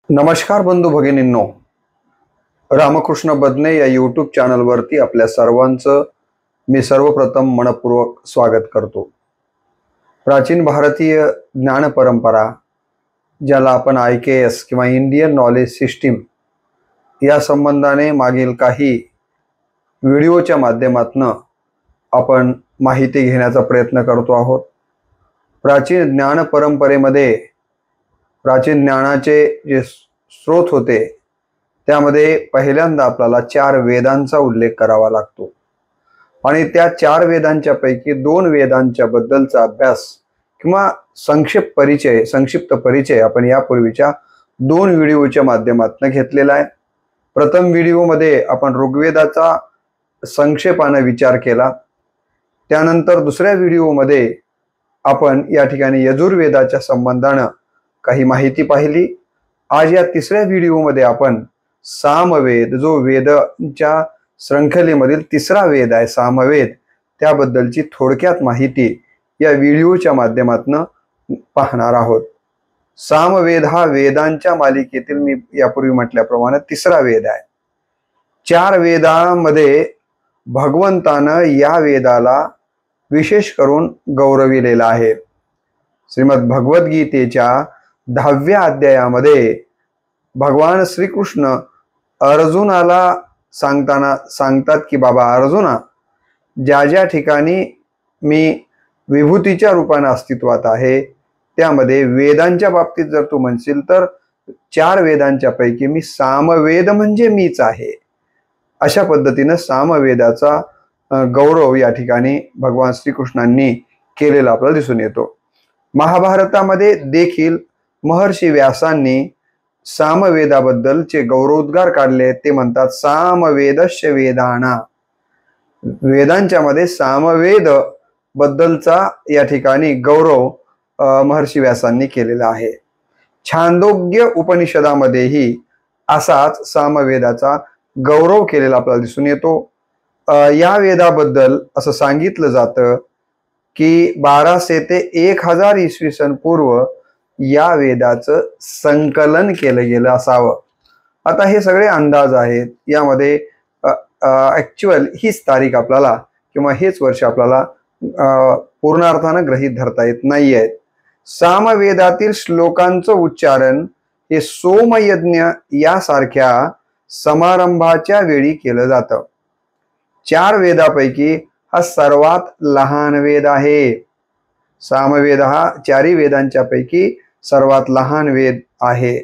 नमस्कार बंधू भगिनींनो, रामकृष्ण बदने या यूट्यूब चॅनलवरती आपल्या सर्वांचं मी सर्वप्रथम मनपूर्वक स्वागत करतो। प्राचीन भारतीय ज्ञान परंपरा, ज्याला आपण IKS किंवा इंडियन नॉलेज सिस्टीम या संबंधाने मागील काही व्हिडिओच्या माध्यमातून आपण माहिती घेण्याचा प्रयत्न करतो आहोत। प्राचीन ज्ञान परंपरेमध्ये प्राचीन ज्ञानाचे जे स्रोत होते त्यामध्ये पहिल्यांदा आपल्याला 4 वेदांचा उल्लेख करावा लागतो आणि त्या 4 वेदांच्या पैकी 2 वेदांच्या बद्दलचा अभ्यास किंवा संक्षिप्त परिचय आपण यापूर्वीच्या 2 व्हिडिओच्या माध्यमातून घेतलेला आहे। प्रथम व्हिडिओमध्ये आपण ऋग्वेदाचा संक्षेपाने विचार केला। त्यानंतर दुसऱ्या व्हिडिओमध्ये आपण या ठिकाणी यजुर्वेदाच्या संबंधाने काही माहिती पाहिली। आज या तिसऱ्या व्हिडिओमध्ये आपण सामवेद, जो वेदांच्या शृंखलेमधील तिसरा वेद आहे सामवेद, त्याबद्दलची थोडक्यात माहिती या व्हिडिओच्या माध्यमातून पाहणार आहोत। सामवेद हा वेदांच्या मालिकेतील मी यापूर्वी म्हटल्याप्रमाणे तिसरा वेद आहे। 4 वेदांमध्ये भगवंतानं या वेदाला विशेष करून गौरविलेला आहे। श्रीमद भगवद्गीतेच्या 10व्या अध्यायामध्ये भगवान श्रीकृष्ण अर्जुनाला सांगतात की बाबा अर्जुना, ज्या ज्या ठिकाणी मी विभूतीच्या रूपाने अस्तित्वात आहे त्यामध्ये वेदांच्या बाबतीत जर तू म्हणशील तर 4 वेदांच्या पैकी मी सामवेद म्हणजे मीच आहे। अशा पद्धतीने सामवेदाचा गौरव या ठिकाणी भगवान श्रीकृष्णांनी केलेला आपल्याला दिसून येतो। महाभारतामध्ये देखील महर्षी व्यासांनी सामवेदाबद्दलचे गौरवोद्गार काढले। ते म्हणतात सामवेदस्य वेदाना, वेदांच्या मध्ये सामवेद बद्दलचा या ठिकाणी गौरव महर्षी व्यासांनी केलेला आहे। छांदोग्य उपनिषदामध्येही असाच सामवेदाचा गौरव केलेला आपल्याला दिसून येतो। या वेदाबद्दल असं सांगितलं जातं की 1200 ते 1000 इसवी सन पूर्व या वेदाचं संकलन केलं गेलं असावं। आता हे सगळे अंदाज आहेत, यामध्ये ऍक्च्युअल हीच तारीख आपल्याला किंवा हेच वर्ष आपल्याला पूर्ण अर्थानं गृहीत धरता येत नाहीये। सामवेदातील श्लोकांचं उच्चारण हे सोमयज्ञ यासारख्या समारंभाच्या वेळी केलं जातं। 4 वेदापैकी हा सर्वात लहान वेद आहे। सामवेद हा 4 वेदांच्या पैकी सर्वात लहान वेद आहे।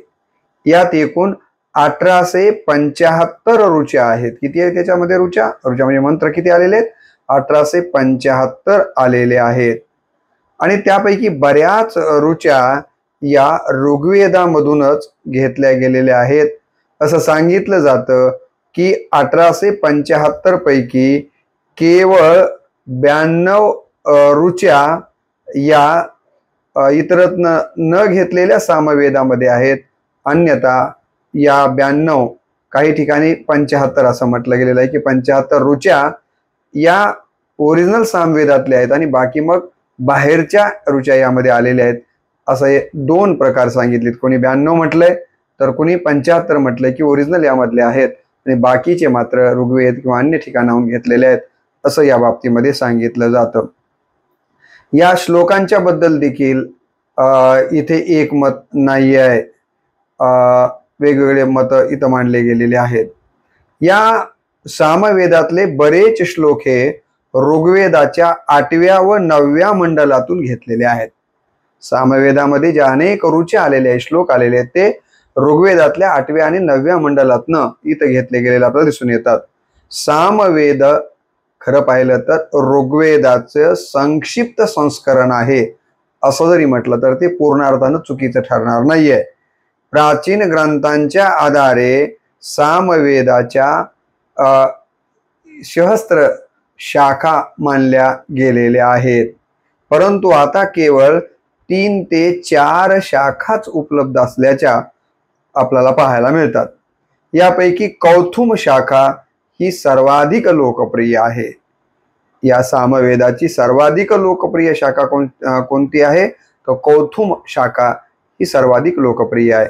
यात एकूण 1875 ऋचा आहेत। किती आहे त्याच्यामध्ये ऋचा म्हणजे मंत्र किती आलेले आहेत? 1875 आलेले आहेत आणि त्यापैकी बऱ्याच ऋचा या ऋग्वेदामधूनच घेतल्या गेलेल्या आहेत। असं सांगितलं जातं की 1875 पैकी केवळ 92 ऋचा या इतरत्न न घेतलेल्या सामवेदामध्ये आहेत। अन्यथा या 92 काही ठिकाणी 75 असं म्हटलं गेलेलं आहे की 75 ऋचा या ओरिजिनल सामवेदातल्या आहेत आणि बाकी मग बाहेरच्या ऋचा यामध्ये आलेल्या आहेत। असं हे 2 प्रकार सांगितलेत। कोणी 92 म्हटलंय तर कोणी 75 म्हटलंय की ओरिजिनल यामधले आहेत आणि बाकीचे मात्र ऋग्वेद किंवा अन्य ठिकाणाहून घेतलेले आहेत असं या बाबतीमध्ये सांगितलं जातं। या श्लोकांच्या बद्दल देखील इथे एक मत नाही आहे, वेगवेगळे मत इथं मांडले गेलेले आहेत। या सामवेदातले बरेच श्लोक हे ऋग्वेदाच्या 8व्या व 9व्या मंडलातून घेतलेले आहेत। सामवेदामध्ये जे अनेक ऋचा आलेले आहेत, श्लोक आलेले आहेत, ते ऋग्वेदातल्या 8व्या आणि 9व्या मंडलातनं इथं घेतले गेलेले आपल्याला दिसून येतात। सामवेद खरं पाहिलं तर ऋग्वेदाचं संक्षिप्त संस्करण आहे असं जरी म्हटलं तर ते पूर्ण अर्थानं चुकीचं ठरणार नाहीये। प्राचीन ग्रंथांच्या आधारे सामवेदाच्या सहस्त्र शाखा मानल्या गेलेल्या आहेत, परंतु आता केवळ 3 ते 4 शाखाच उपलब्ध असल्याच्या आपल्याला पाहायला मिळतात। यापैकी कौथुम शाखा ही सर्वाधिक लोकप्रिय आहे। या सामवेदाची सर्वाधिक लोकप्रिय शाखा कोणती आहे? तर कौथुम शाखा ही सर्वाधिक लोकप्रिय आहे।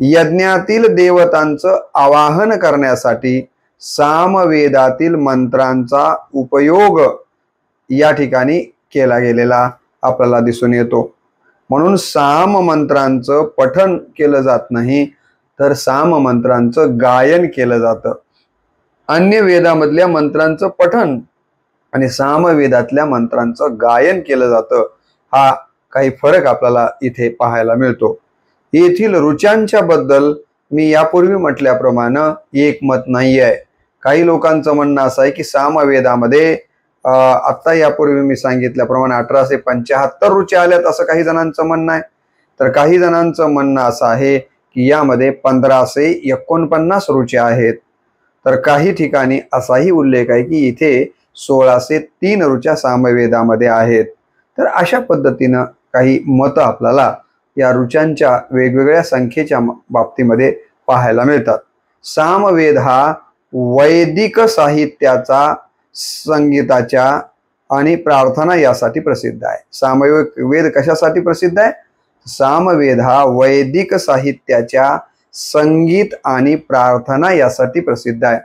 यज्ञातील देवतांचं आवाहन करण्यासाठी सामवेदातील मंत्रांचा उपयोग या ठिकाणी केला गेलेला आपल्याला दिसून येतो. म्हणून साम मंत्रांचं पठन केलं जात नाही, तर साम मंत्रांचं गायन केलं जातं. अन्य वेदामधल्या मंत्रांचं पठन आणि सामवेदातल्या मंत्रांचं गायन केलं जातं. हा काही फरक आपल्याला इथे पाहायला मिळतो. येथील ऋचांच्या बद्दल मी यापूर्वी म्हटल्याप्रमाणे एक मत नाही आहे. काही लोकांचं म्हणणं असं आहे की सामवेदामध्ये आता यापूर्वी मी सांगितल्याप्रमाणे 1875 ऋचा आल्यात असं काही जणांचं म्हणणं आहे. तर काही जणांचं म्हणणं असं आहे की यामध्ये 1549 ऋचा आहेत. तर काही ठिकाणी असाही उल्लेख आहे की इथे 1603 ऋचा सामवेदामध्ये आहेत. तर अशा पद्धतीनं काही मतं आपल्याला या ऋचांच्या वेगवेगळ्या संख्येच्या बाबतीमध्ये पाहायला मिळतात. सामवेद हा वैदिक साहित्याचा, संगीताच्या आणि प्रार्थना यासाठी प्रसिद्ध आहे. सामवेद कशासाठी प्रसिद्ध आहे? सामवेद हा वैदिक साहित्याच्या, संगीत आणि प्रार्थना यासाठी प्रसिद्ध आहे.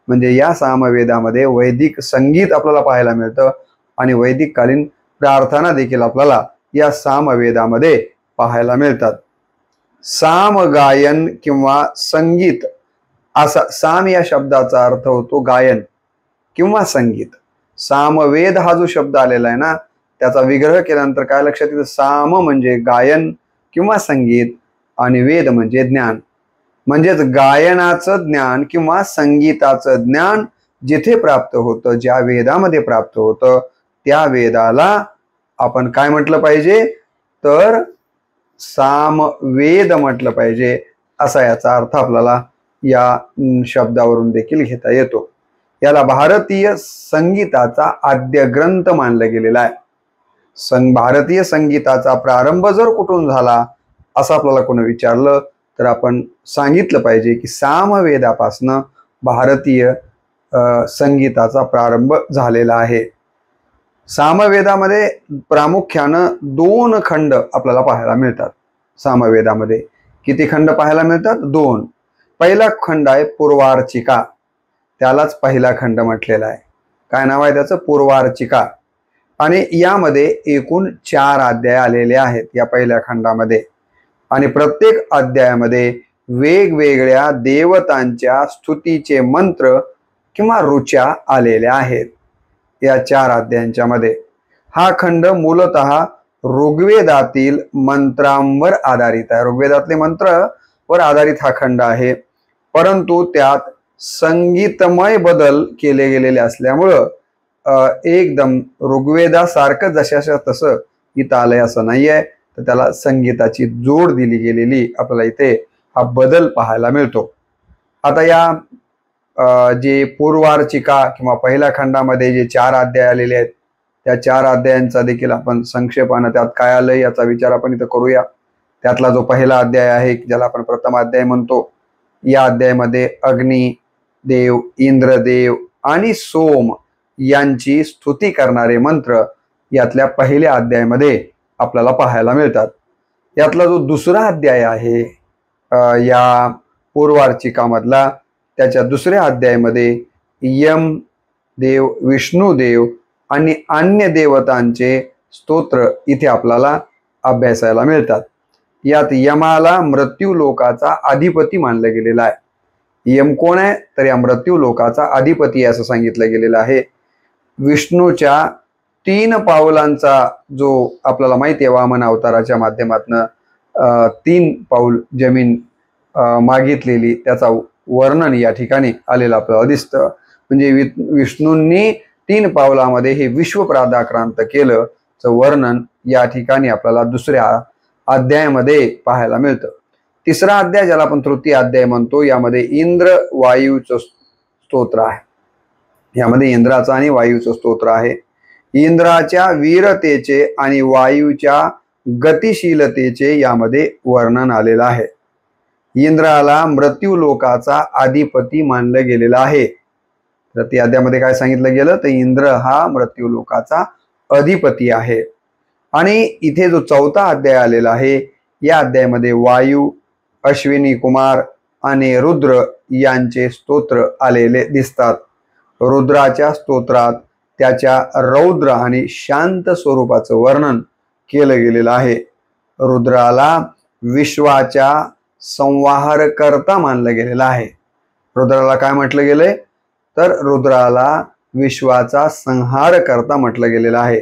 म्हणजे या सामवेदामध्ये वैदिक संगीत आपल्याला पाहायला मिळतं आणि वैदिक कालीन प्रार्थना देखील आपल्याला या सामवेदामध्ये पाहायला मिळतात. सामगायन किंवा संगीत असा साम या शब्दाचा अर्थ होतो गायन किंवा संगीत. सामवेद हा जो शब्द आलेला आहे ना, त्याचा विग्रह केल्यानंतर काय लक्षात येतं? साम म्हणजे गायन किंवा संगीत आणि वेद म्हणजे ज्ञान. म्हणजेच गायनाचं ज्ञान किंवा संगीताचं ज्ञान जिथे प्राप्त होतं, ज्या वेदामध्ये प्राप्त होतं, त्या वेदाला आपण काय म्हटलं पाहिजे? तर सामवेद म्हटलं पाहिजे. असा याचा अर्थ आपल्याला या शब्दावरून देखील घेता येतो. याला भारतीय संगीताचा आद्य ग्रंथ मानलं गेलेला आहे. भारतीय संगीताचा प्रारंभ जर कुठून झाला असं आपल्याला कोणी विचारलं तर आपण सांगितलं पाहिजे की सामवेदापासनं भारतीय संगीताचा प्रारंभ झालेला आहे. सामवेदामध्ये प्रामुख्यानं 2 खंड आपल्याला पाहायला मिळतात. सामवेदामध्ये किती खंड पाहायला मिळतात? 2. पहिला खंड आहे पूर्वार्चिका, त्यालाच पहिला खंड म्हटलेला आहे. काय नाव आहे त्याचं? पूर्वार्चिका. आणि यामध्ये एकूण 4 अध्याय आलेले आहेत या पहिल्या खंडामध्ये. आणि प्रत्येक अध्यायामध्ये वेगवेगळ्या देवतांच्या स्तुतीचे मंत्र किंवा ऋचा आलेल्या आहेत या 4 अध्यायांच्या मध्ये. हा खंड मूलतः ऋग्वेदातील मंत्रांवर आधारित आहे. ऋग्वेदातले मंत्रावर आधारित हा खंड आहे, परंतु त्यात संगीतमय बदल केले गेलेले असल्यामुळं एकदम ऋग्वेदासारखं जशाच्या तसं इथं आलंय असं नाही आहे. तर त्याला संगीताची जोड दिली गेलेली आपल्याला इथे हा बदल पाहायला मिळतो. आता या जे पूर्वार्चिका किंवा पहिल्या खंडामध्ये जे 4 अध्याय आलेले आहेत त्या 4 अध्यायांचा देखील आपण संक्षेपानं त्यात काय आलंय याचा विचार आपण इथं करूया. त्यातला जो पहिला अध्याय आहे ज्याला आपण प्रथम अध्याय म्हणतो, या अध्यायामध्ये अग्नी देव, इंद्रदेव आणि सोम यांची स्तुती करणारे मंत्र यातल्या पहिल्या अध्यायामध्ये आपल्याला पाहायला मिळतात. यातला जो दुसरा अध्याय आहे या पूर्वार्चिकामधला, त्याच्या दुसऱ्या अध्यायामध्ये यम देव, विष्णुदेव आणि अन्य देवतांचे स्तोत्र इथे आपल्याला अभ्यासायला मिळतात. यात यमाला मृत्यू लोकाचा अधिपती मानलं गेलेलं आहे. यम कोण आहे? तर या मृत्यू लोकाचा अधिपती असं सांगितलं गेलेलं आहे. विष्णूच्या 3 पावलांचा जो आपल्याला माहिती आहे, वामन अवताराच्या माध्यमातून 3 पाऊल जमीन मागितलेली त्याचा वर्णन या ठिकाणी आलेलं आपल्याला दिसतं. म्हणजे विष्णूंनी 3 पावलामध्ये हे विश्व प्रादाक्रांत केलं वर्णन या ठिकाणी आपल्याला दुसऱ्या अध्यायामध्ये पाहायला मिळतं. तिसरा अध्याय ज्याला आपण तृतीय अध्याय म्हणतो, यामध्ये इंद्र वायूचं स्तोत्र आहे. यामध्ये इंद्राचं आणि वायूचं स्तोत्र आहे. इंद्राच्या वीरतेचे आणि वायूच्या गतिशीलतेचे यामध्ये वर्णन आलेलं आहे. इंद्राला मृत्यू लोकाचा अधिपती मानलं गेलेलं आहे. तर त्या अध्यायामध्ये काय सांगितलं गेलं तर इंद्र हा मृत्यू लोकाचा अधिपती आहे. आणि इथे जो 4था अध्याय आलेला आहे या अध्यायामध्ये वायू अश्विनी कुमार आणि रुद्र यांचे स्तोत्र आलेले दिसतात. रुद्राच्या स्तोत्रात त्याच्या रौद्र आणि शांत स्वरूपाचं वर्णन केलं गेलेलं आहे. रुद्राला विश्वाच्या संहारकर्ता मानलं गेलेलं आहे. रुद्राला काय म्हटलं गेलंय तर रुद्राला विश्वाचा संहारकर्ता म्हटलं गेलेलं आहे.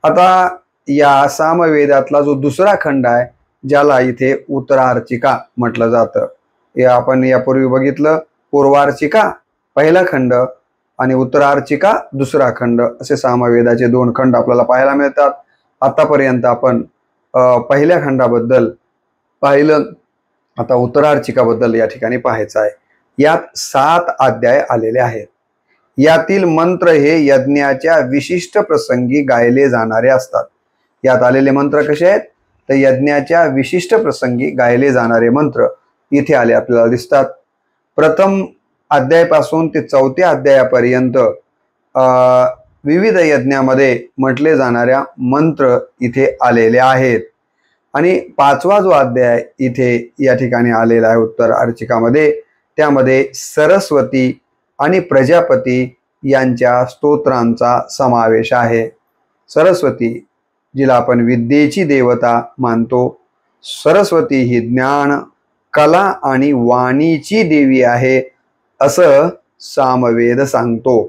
आता या सामवेदातला जो दुसरा खंड आहे ज्याला इथे उत्तरार्चिका म्हटलं जातं, हे आपण यापूर्वी बघितलं. पूर्वार्चिका पहिला खंड आणि उत्तरार्चिका दुसरा खंड असे सामवेदाचे दोन खंड आपल्याला पाहायला मिळतात. आतापर्यंत आपण पहिल्या खंडाबद्दल पाहिलं, आता उत्तरार्चिकाबद्दल या ठिकाणी पाहायचं आहे. यात 7 अध्याय आलेले आहेत. यातील मंत्र हे यज्ञाच्या विशिष्ट प्रसंगी गायले जाणारे असतात. यात आलेले मंत्र कसे आहेत तर यज्ञाच्या विशिष्ट प्रसंगी गायले जाणारे मंत्र इथे आले आपल्याला दिसतात. प्रथम अध्यायापासून ते 4थ्या अध्यायापर्यंत विविध यज्ञामध्ये म्हटले जाणाऱ्या मंत्र इथे आलेले आहेत. आणि 5वा जो अध्याय इथे या ठिकाणी आलेला आहे उत्तर अर्चिकामध्ये, त्यामध्ये सरस्वती आणि प्रजापती यांच्या स्तोत्रांचा समावेश आहे. सरस्वती जिला आपण विद्येची देवता मानतो, सरस्वती ही ज्ञान, कला आणि वाणीची देवी आहे असं सामवेद सांगतो.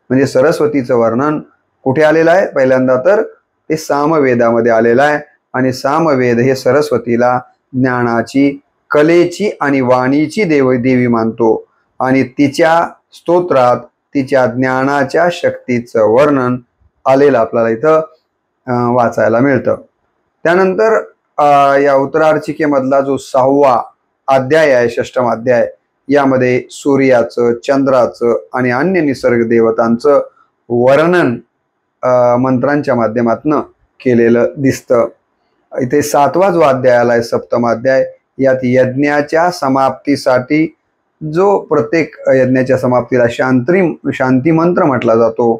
म्हणजे सरस्वतीचं वर्णन कुठे आलेलं आहे पहिल्यांदा तर ते सामवेदामध्ये आलेलं आहे. आणि सामवेद हे सरस्वतीला ज्ञानाची, कलेची आणि वाणीची देवी मानतो. आणि तिच्या स्तोत्रात तिच्या ज्ञानाच्या शक्तीचं वर्णन आलेलं आपल्याला इथं वाचायला मिळतं. त्यानंतर या उत्तरार्चिकेमधला जो 6वा अध्याय आहे, 6ष्टम अध्याय, यामध्ये सूर्याचं, चंद्राचं आणि अन्य निसर्ग देवतांचं वर्णन मंत्रांच्या माध्यमातून केलेलं दिसतं. इथे 7वा जो अध्याय आलाय, 7मा अध्याय, यात यज्ञाच्या समाप्तीसाठी जो प्रत्येक यज्ञाच्या समाप्तीला शांती मंत्र म्हटला जातो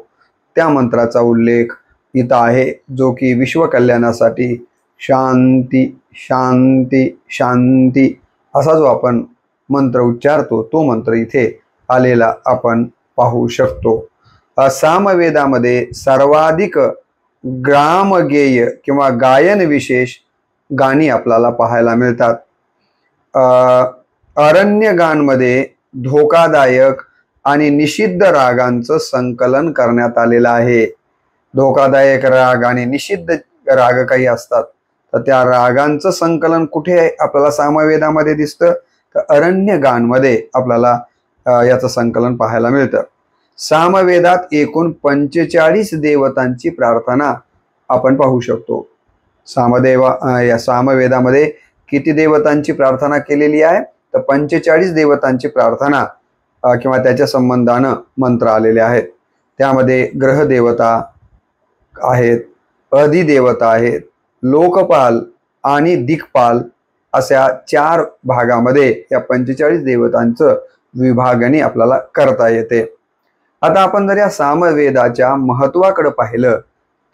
त्या मंत्राचा उल्लेख इथं आहे, जो की विश्व कल्याणासाठी शांती शांती शांती असा जो आपण मंत्र उच्चारतो तो मंत्र इथे आलेला आपण पाहू शकतो. सामवेदामध्ये सर्वाधिक ग्रामगेय किंवा गायन विशेष गाणी आपल्याला पाहायला मिळतात. अरण्यगांमध्ये धोकादायक आणि निषिद्ध रागांचं संकलन करण्यात आलेलं आहे. धोकादायक राग आणि निषिद्ध राग काही असतात तर त्या रागांचं संकलन कुठे आपल्याला सामवेदामध्ये दिसतं तर अरण्यगांमध्ये आपल्याला याचं संकलन पाहायला मिळतं. सामवेदात एकूण 45 देवतांची प्रार्थना आपण पाहू शकतो. या सामवेदामध्ये किती देवतांची प्रार्थना केलेली आहे तर 45 देवतांची प्रार्थना किंवा त्याच्या संबंधानं मंत्र आलेले आहेत. त्यामध्ये ग्रह देवता आहेत, अधिदेवता आहेत, लोकपाल आणि दिक्पाल अशा 4 भागामध्ये या 45 देवतांचं विभागणी आपल्याला करता येते. आता आपण जर या सामवेदाच्या महत्वाकडे पाहिलं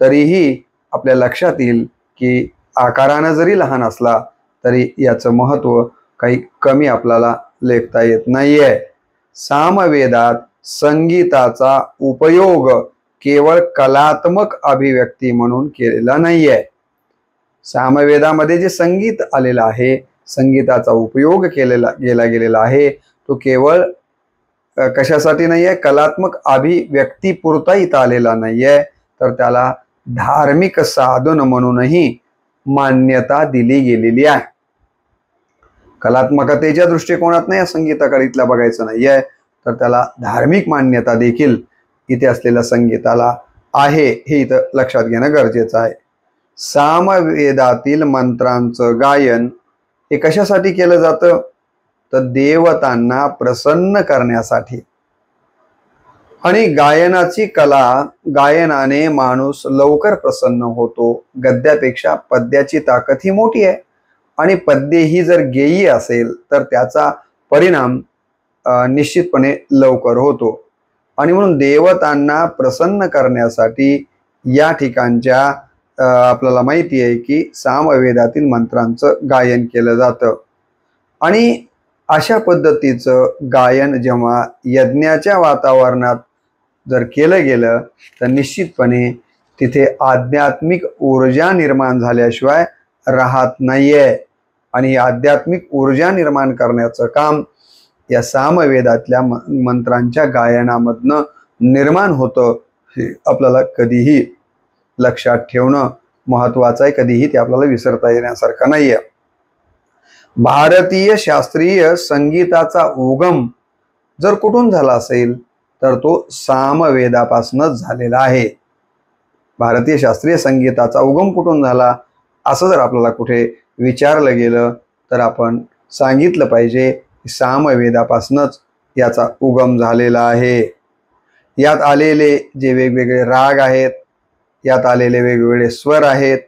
तरीही आपल्या लक्षात येईल की आकारानं जरी लहान असला तरी याचं महत्व काही कमी आपल्याला लेखता येत नाहीये. सामवेदात संगीताचा उपयोग केवळ कलात्मक अभिव्यक्ती म्हणून केलेला नाहीये. सामवेदामध्ये जे संगीत आलेलं आहे, संगीताचा उपयोग केला गेलेला आहे, तो केवळ कशासाठी नाहीये, कलात्मक अभिव्यक्ती पुरता इथं आलेला नाहीये, तर त्याला धार्मिक साधन म्हणूनही मान्यता दिली गेलेली आहे. कलात्मकतेच्या दृष्टिकोनात या संगीताकडे इथला बघायचं नाहीये, तर त्याला धार्मिक मान्यता देखील इथे असलेल्या संगीताला आहे, हे इथं लक्षात घेणं गरजेचं आहे. सामवेदातील मंत्रांचं गायन हे कशासाठी केलं जातं तर देवतांना प्रसन्न करण्यासाठी. आणि गायनाची कला, गायनाने माणूस लवकर प्रसन्न होतो. गद्यापेक्षा पद्याची ताकद ही मोठी आहे आणि पद्य ही जर गेयी असेल तर त्याचा परिणाम निश्चितपणे लवकर होतो. आणि म्हणून देवतांना प्रसन्न करण्यासाठी या ठिकाणच्या आपल्याला माहिती आहे की सामवेदातील मंत्रांचं गायन केलं जातं. आणि अशा पद्धतीचं गायन जेव्हा यज्ञाच्या वातावरणात जर केलं गेलं तर निश्चितपणे तिथे आध्यात्मिक ऊर्जा निर्माण झाल्याशिवाय राहत नाहीये. आणि आध्यात्मिक ऊर्जा निर्माण करण्याचं काम या सामवेदातल्या मंत्रांच्या गायनामधनं निर्माण होतं. हे आपल्याला कधीही लक्षात ठेवणं महत्वाचं आहे. कधीही ते आपल्याला विसरता येण्यासारखं नाहीये. भारतीय शास्त्रीय संगीताचा उगम जर कुठून झाला असेल तर तो सामवेदापासूनच झालेला आहे. भारतीय शास्त्रीय संगीताचा उगम कुठून झाला असं जर आपल्याला कुठे विचारलं गेलं तर आपण सांगितलं पाहिजे की सामवेदापासूनच याचा उगम झालेला आहे. यात आलेले जे वेगवेगळे राग आहेत, यात आलेले वेगवेगळे स्वर आहेत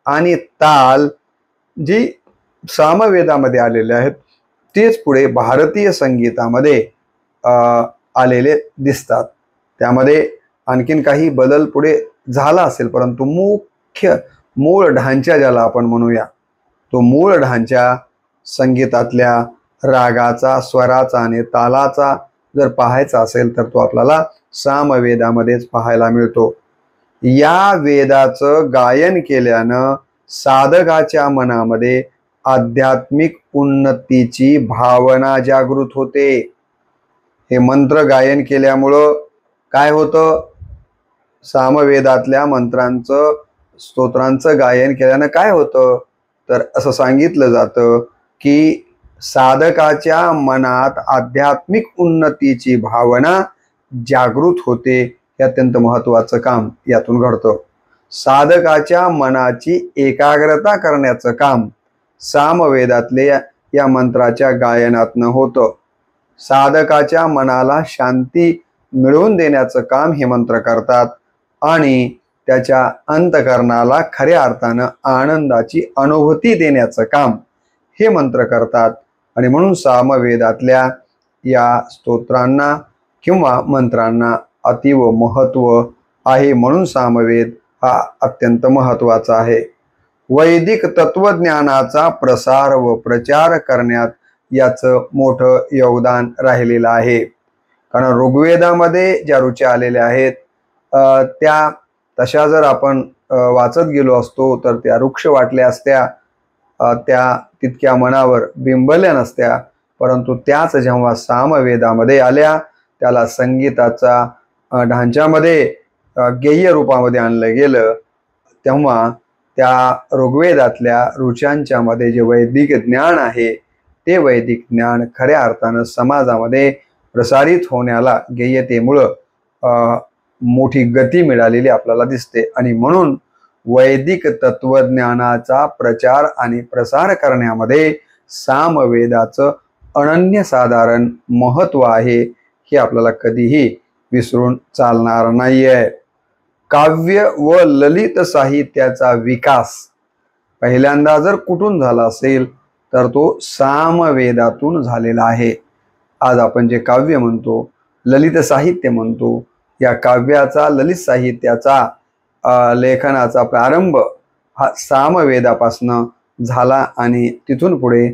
आणि ताल जी सामवेदामध्ये आलेले आहेत तेच पुढे भारतीय संगीतामध्ये आलेले दिसतात. त्यामध्ये आणखीन काही बदल पुढे झाला असेल परंतु मूळ ढांचा ज्याला आपण म्हणूया तो मूळ ढांचा संगीतातल्या रागाचा, स्वराचा आणि तालाचा जर पाहायचा असेल तर तो आपल्याला सामवेदामध्येच पाहायला मिळतो. या वेदाचं गायन केल्यानं साधकाच्या मनामध्ये आध्यात्मिक उन्नतीची भावना जागृत होते. हे मंत्र गायन केल्यामुळं काय होतं? सामवेदातल्या मंत्रांचं, स्तोत्रांचं गायन केल्यानं काय होतं तर असं सांगितलं जातं की साधकाच्या मनात आध्यात्मिक उन्नतीची भावना जागृत होते. हे अत्यंत महत्वाचं काम यातून घडतं. साधकाच्या मनाची एकाग्रता करण्याचं काम सामवेदातले या मंत्राच्या गायनातनं होतं. साधकाच्या मनाला शांती मिळवून देण्याचं काम हे मंत्र करतात आणि त्याच्या अंतःकरणाला खऱ्या अर्थानं आनंदाची अनुभूती देण्याचं काम हे मंत्र करतात. आणि म्हणून सामवेदातल्या या स्तोत्रांना किंवा मंत्रांना अतीव महत्व आहे. म्हणून सामवेद हा अत्यंत महत्वाचा आहे. वैदिक तत्वज्ञानाचा प्रसार व प्रचार करण्यात याचं मोठं योगदान राहिलेलं आहे. कारण ऋग्वेदामध्ये ज्या ऋचा आलेल्या आहेत त्या तशा जर आपण वाचत गेलो असतो तर त्या वृक्ष वाटल्या असत्या, त्या तितक्या मनावर बिंबल्या नसत्या. परंतु त्याच जेव्हा सामवेदामध्ये आल्या त्याला संगीताचा ढांच्यामध्ये गेय रूपामध्ये आणलं गेलं तेव्हा त्या ऋग्वेदातल्या ऋचांच्या मध्ये जे वैदिक ज्ञान आहे ते वैदिक ज्ञान खऱ्या अर्थानं समाजामध्ये प्रसारित होण्याला गेयतेमुळं मोठी गती मिळालेली आपल्याला दिसते. आणि म्हणून वैदिक तत्वज्ञानाचा प्रचार आणि प्रसार करण्यामध्ये सामवेदाचं अनन्यसाधारण महत्व आहे. हे आपल्याला कधीही विसरून चालणार नाहीये. काव्य व ललित साहित्याचा विकास पहिल्यांदा जर कुठून झाला असेल तर तो सामवेदातून झालेला आहे. आज आपण जे काव्य म्हणतो, ललित साहित्य म्हणतो, या काव्याचा, ललित साहित्याचा लेखनाचा प्रारंभ हा सामवेदापासनं झाला आणि तिथून पुढे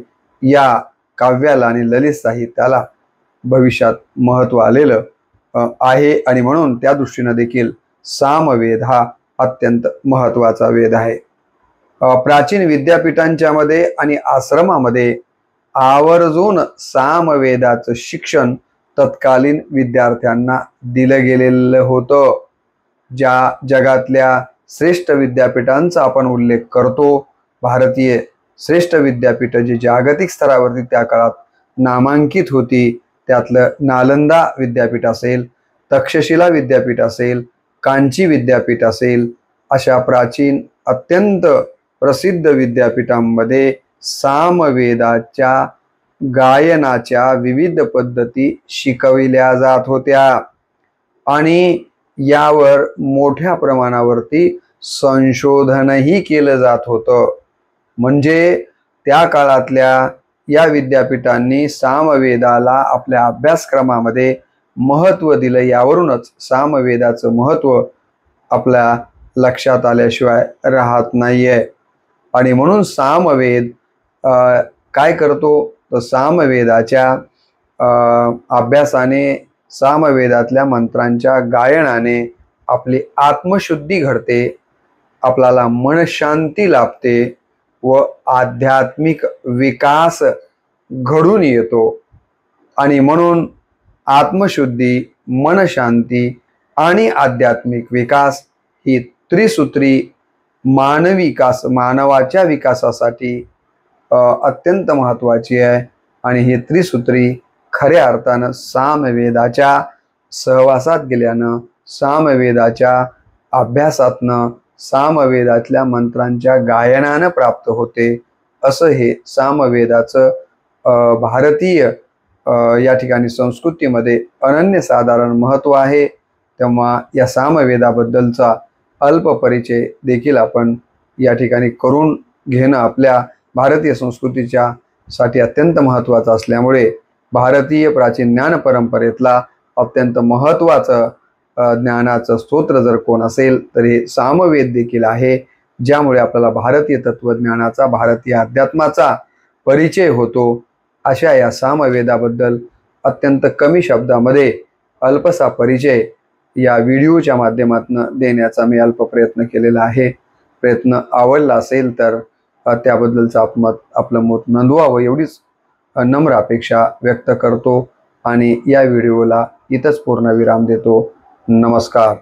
या काव्याला आणि ललित साहित्याला भविष्यात महत्व आलेलं आहे. आणि म्हणून त्या दृष्टीनं देखील सामवेद हा अत्यंत महत्वाचा वेद आहे. प्राचीन विद्यापीठांच्या मध्ये आणि आश्रमामध्ये आवर्जून सामवेदाचं शिक्षण तत्कालीन विद्यार्थ्यांना दिलं गेलेलं होतं. ज्या जगातल्या श्रेष्ठ विद्यापीठांचा आपण उल्लेख करतो, भारतीय श्रेष्ठ विद्यापीठ जी जागतिक स्तरावरती त्या काळात नामांकित होती, त्यातलं नालंदा विद्यापीठ असेल, तक्षशिला विद्यापीठ असेल, कांची विद्यापीठ असेल, अशा प्राचीन अत्यंत प्रसिद्ध विद्यापीठांमध्ये सामवेदाच्या गायनाच्या विविध पद्धती शिकविल्या जात होत्या आणि यावर मोठ्या प्रमाणावरती संशोधनही केलं जात होतं. म्हणजे त्या काळातल्या या विद्यापीठांनी सामवेदाला आपल्या अभ्यासक्रमामध्ये महत्व दिलं. यावरूनच सामवेदाचं महत्व आपल्या लक्षात आल्याशिवाय राहत नाहीये. आणि म्हणून सामवेद काय करतो तर सामवेदाच्या अभ्यासाने, सामवेदातल्या मंत्रांच्या गायनाने आपली आत्मशुद्धी घडते, आपल्याला मनशांती लाभते व आध्यात्मिक विकास घडून येतो। आणि म्हणून आत्मशुद्धी, मनशांती आणि आध्यात्मिक विकास ही त्रिसूत्री मानवाच्या विकासासाठी अत्यंत महत्त्वाची आहे। आणि ही त्रिसूत्री खऱ्या अर्थानं सामवेदाच्या सहवासात गेल्यानं, सामवेदाच्या अभ्यासातनं, सामवेदातल्या मंत्रांच्या गायनानं प्राप्त होते। असं हे सामवेदाचं भारतीय या ठिकाणी संस्कृतीमध्ये अनन्यसाधारण महत्त्व आहे। तेव्हा या सामवेदाबद्दलचा अल्प परिचय देखील आपण या ठिकाणी करून घेणं आपल्या भारतीय संस्कृतीच्या साठी अत्यंत महत्त्वाचं असल्यामुळे भारतीय प्राचीन ज्ञान परंपरेतला अत्यंत महत्त्वाचं ज्ञानाचं स्तोत्र जर कोण असेल तर हे सामवेद देखील आहे, ज्यामुळे आपल्याला भारतीय तत्वज्ञानाचा, भारतीय अध्यात्माचा परिचय होतो। अशा या सामवेदाबद्दल अत्यंत कमी शब्दामध्ये अल्पसा परिचय या व्हिडिओच्या माध्यमातून देण्याचा मी अल्प प्रयत्न केलेला आहे। प्रयत्न आवडला असेल तर त्याबद्दलचं आपलं मत नोंदवावं एवढीच नम्र अपेक्षा व्यक्त करतो आणि या व्हिडिओला इथंच पूर्णविराम देतो। नमस्कार।